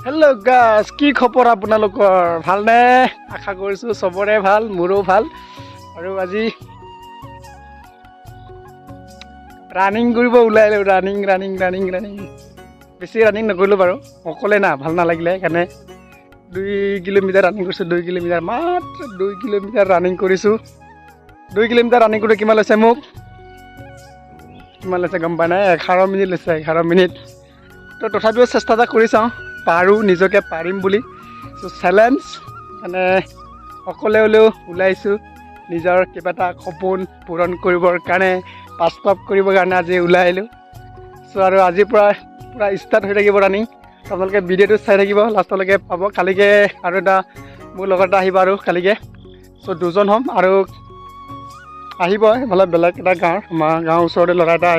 Hello' গাছ, কি খবৰ আপোনালোকৰ? ভালনে? আশা কৰিছোঁ চবৰে ভাল, মোৰো ভাল। আৰু আজি ৰানিং কৰিব ওলাইলোঁ। ৰানিং বেছি ৰানিং নকৰিলোঁ বাৰু, অকলে না ভাল নালাগিলে সেইকাৰণে 2 কিলোমিটাৰ ৰানিং কৰিছোঁ। 2 কিলোমিটাৰ, মাত্ৰ 2 কিলোমিটাৰ ৰানিং কৰিছোঁ। 2 কিলোমিটাৰ ৰানিং কৰোঁতে কিমান লৈছে মোক? কিমান লৈছে গম পাই নাই? 11 মিনিট লৈছে, 11 মিনিট। তো তথাপিও চেষ্টা এটা কৰি চাওঁ, পাৰোঁ, নিজকে পাৰিম বুলি। চ' চেলেঞ্জ মানে অকলে হ'লেও ওলাইছোঁ, নিজৰ কিবা এটা সপোন পূৰণ কৰিবৰ কাৰণে, বাস্তৱ কৰিবৰ কাৰণে আজি ওলাই আহিলোঁ। চ' আৰু আজিৰ পৰা পূৰা ষ্টাৰ্ট হৈ থাকিব ৰানিং। আপোনালোকে ভিডিঅ'টো চাই থাকিব, লাষ্টলৈকে পাব। কালিকৈ আৰু এটা মোৰ লগত এটা আহিব, আৰু কালিকৈ চ' 2জন হ'ম। আৰু আহিব এইফালে বেলেগ এটা গাঁৱৰ, আমাৰ গাঁৱৰ ওচৰতে ল'ৰা এটা আহিব।